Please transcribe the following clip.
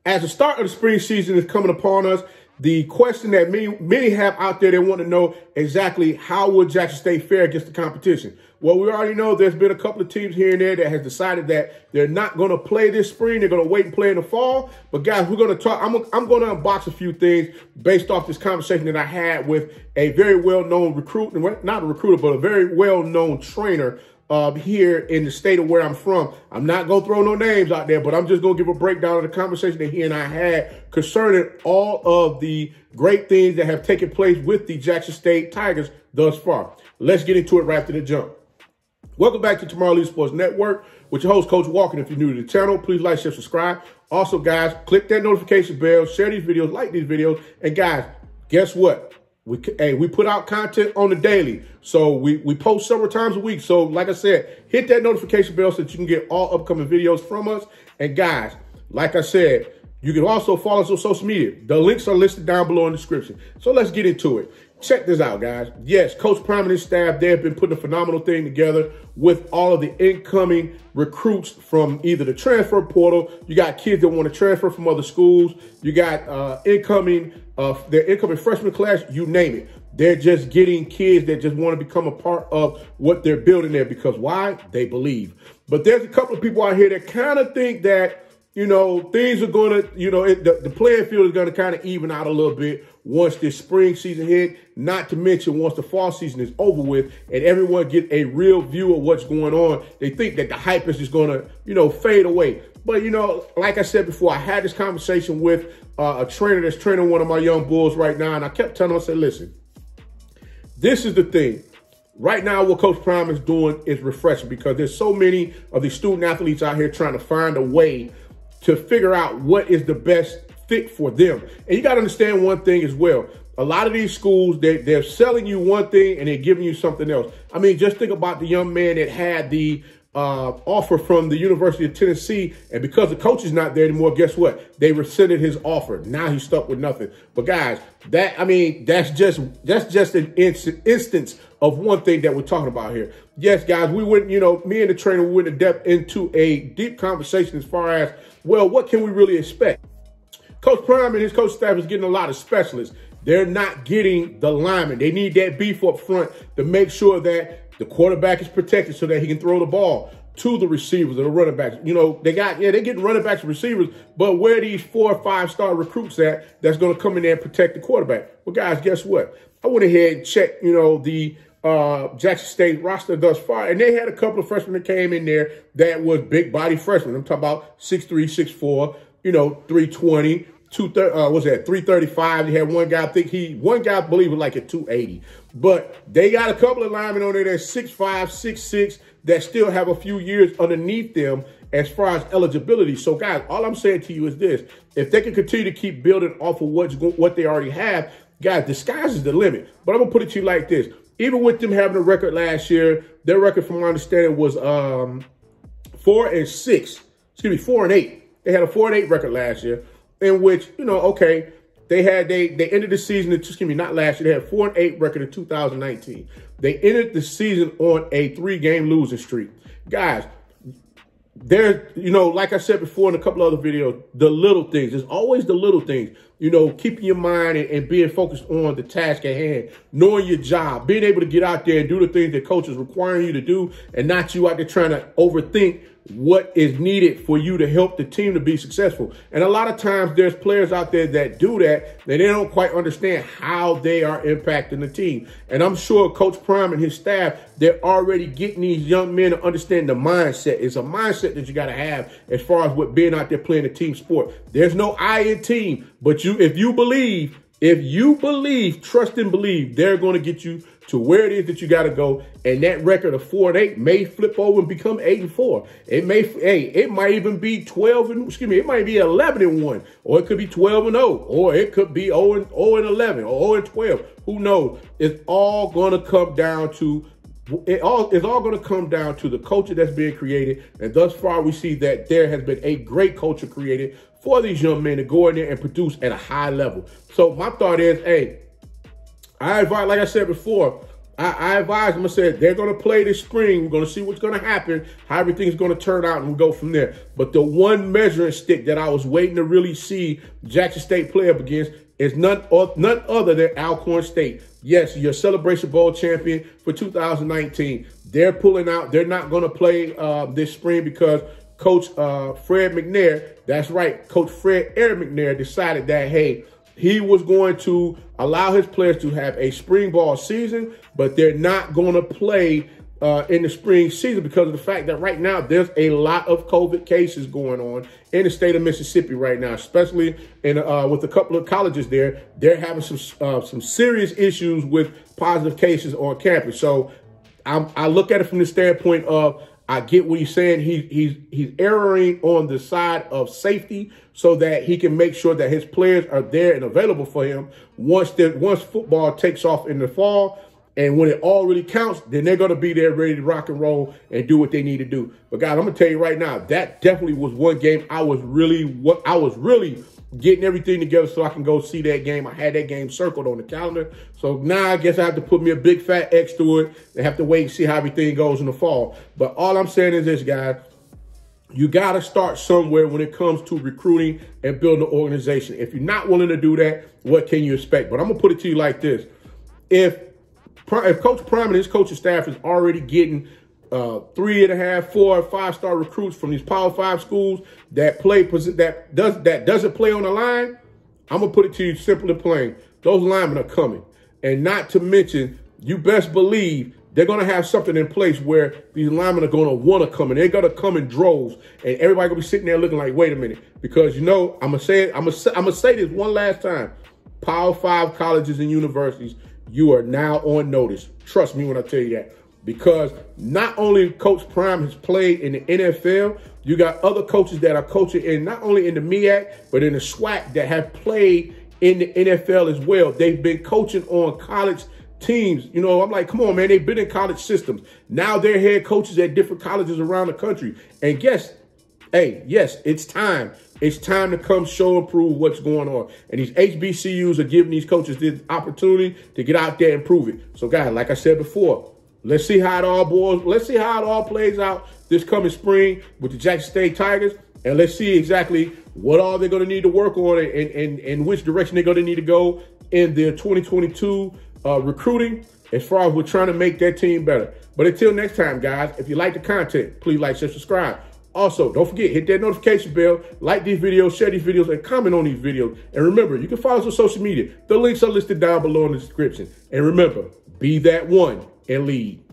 As the start of the spring season is coming upon us, the question that many have out there, they want to know exactly how will Jackson State fare against the competition. Well, we already know there's been a couple of teams here and there that has decided that they're not going to play this spring. They're going to wait and play in the fall. But guys, we're going to talk. I'm going to unbox a few things based off this conversation that I had with a very well-known recruit, not a recruiter, but a very well-known trainer here in the state of where I'm from. I'm not going to throw no names out there, but I'm just going to give a breakdown of the conversation that he and I had concerning all of the great things that have taken place with the Jackson State Tigers thus far. Let's get into it right after the jump. Welcome back to Tomorrow League Sports Network with your host, Coach Walker. If you're new to the channel, please like, share, subscribe. Also, guys, click that notification bell, share these videos, like these videos. And guys, guess what? We put out content on the daily. So we post several times a week. So like I said, hit that notification bell so that you can get all upcoming videos from us. And guys, like I said, you can also follow us on social media. The links are listed down below in the description. So let's get into it. Check this out, guys. Yes, Coach Prime and his staff, they have been putting a phenomenal thing together with all of the incoming recruits from either the transfer portal. You got kids that want to transfer from other schools. You got their incoming freshman class, you name it. They're just getting kids that just want to become a part of what they're building there because why? They believe. But there's a couple of people out here that kind of think that, you know, things are going to, you know, the playing field is going to kind of even out a little bit once this spring season hit, not to mention once the fall season is over with and everyone get a real view of what's going on. They think that the hype is just going to, you know, fade away. But, you know, like I said before, I had this conversation with a trainer that's training one of my young bulls right now. And I kept telling him, I said, listen, this is the thing. Right now, what Coach Prime is doing is refreshing because there's so many of these student athletes out here trying to find a way to figure out what is the best fit for them. And you got to understand one thing as well. A lot of these schools, they're selling you one thing and they're giving you something else. I mean, just think about the young man that had the offer from the University of Tennessee. And because the coach is not there anymore, guess what? They rescinded his offer. Now he's stuck with nothing. But guys, that's just an instance of one thing that we're talking about here. Yes, guys, we went, you know, me and the trainer went in depth into a deep conversation as far as, well, what can we really expect? Coach Prime and his coach staff is getting a lot of specialists. They're not getting the linemen. They need that beef up front to make sure that the quarterback is protected so that he can throw the ball to the receivers or the running backs. You know, they're getting running backs and receivers, but where are these 4 or 5-star recruits at that's going to come in there and protect the quarterback? Well, guys, guess what? I went ahead and checked, you know, the Jackson State roster thus far, and they had a couple of freshmen that came in there that was big body freshmen. I'm talking about 6'3", 6'4", you know, 320. 335. They had one guy, I believe was like at 280. But they got a couple of linemen on there that's 6'5", 6'6", that still have a few years underneath them as far as eligibility. So guys, all I'm saying to you is this: if they can continue to keep building off of what they already have, guys, the sky's is the limit. But I'm gonna put it to you like this: even with them having a record last year, their record, from my understanding, was 4-6. 4-8. They had a 4-8 record last year, in which, you know, okay, they ended the season, not last year, they had a 4-8 record in 2019. They ended the season on a 3-game losing streak. Guys, there's, you know, like I said before in a couple other videos, the little things. There's always the little things. You know, keeping your mind and being focused on the task at hand, knowing your job, being able to get out there and do the things that coach is requiring you to do, and not you out there trying to overthink what is needed for you to help the team to be successful. And a lot of times there's players out there that do that, and they don't quite understand how they are impacting the team. And I'm sure Coach Prime and his staff, they're already getting these young men to understand the mindset. It's a mindset that you got to have as far as what being out there playing a team sport. There's no I in team, but if you believe, trust and believe, they're going to get you to where it is that you got to go. And that record of 4-8 may flip over and become 8-4. It might even be 11-1, or it could be 12-0, or it could be 0-11 or 0-12. Who knows? It's all going to come down to it's all going to come down to the culture that's being created. And thus far, we see that there has been a great culture created for these young men to go in there and produce at a high level. So my thought is, hey, I invite, like I said before, I advised them, I said, they're going to play this spring. We're going to see what's going to happen, how everything's going to turn out, and we'll go from there. But the one measuring stick that I was waiting to really see Jackson State play up against is none other than Alcorn State. Yes, your Celebration Bowl champion for 2019. They're pulling out. They're not going to play this spring because Coach Fred McNair, that's right, Coach Fred Eric McNair decided that, hey, he was going to allow his players to have a spring ball season, but they're not going to play in the spring season because of the fact that right now there's a lot of COVID cases going on in the state of Mississippi right now, especially in with a couple of colleges there. They're having some serious issues with positive cases on campus. So I look at it from the standpoint of, I get what he's saying. He's erring on the side of safety so that he can make sure that his players are there and available for him once football takes off in the fall. And when it all really counts, then they're going to be there ready to rock and roll and do what they need to do. But guys, I'm going to tell you right now, that definitely was one game I was really getting everything together so I can go see that game. I had that game circled on the calendar. So now I guess I have to put me a big fat X to it and have to wait and see how everything goes in the fall. But all I'm saying is this, guys. You got to start somewhere when it comes to recruiting and building an organization. If you're not willing to do that, what can you expect? But I'm going to put it to you like this. If Coach Prime and his coaching staff is already getting 3.5, 4, 5-star recruits from these Power 5 schools that doesn't play on the line, I'm gonna put it to you simple and plain. Those linemen are coming, and not to mention, you best believe they're gonna have something in place where these linemen are gonna want to come, and they're gonna come in droves, and everybody gonna be sitting there looking like, wait a minute, because I'm gonna say this one last time. Power 5 colleges and universities, you are now on notice. Trust me when I tell you that. Because not only Coach Prime has played in the NFL, you got other coaches that are coaching in not only in the MEAC, but in the SWAC that have played in the NFL as well. They've been coaching on college teams. You know, I'm like, come on, man. They've been in college systems. Now they're head coaches at different colleges around the country. And yes, it's time. It's time to come show and prove what's going on. And these HBCUs are giving these coaches this opportunity to get out there and prove it. So, guys, like I said before, let's see how it all boils. Let's see how it all plays out this coming spring with the Jackson State Tigers. And let's see exactly what all they're going to need to work on and which direction they're going to need to go in their 2022 recruiting as far as we're trying to make that team better. But until next time, guys, if you like the content, please like, share, subscribe. Also, don't forget, hit that notification bell, like these videos, share these videos, and comment on these videos. And remember, you can follow us on social media. The links are listed down below in the description. And remember, be that one and lead.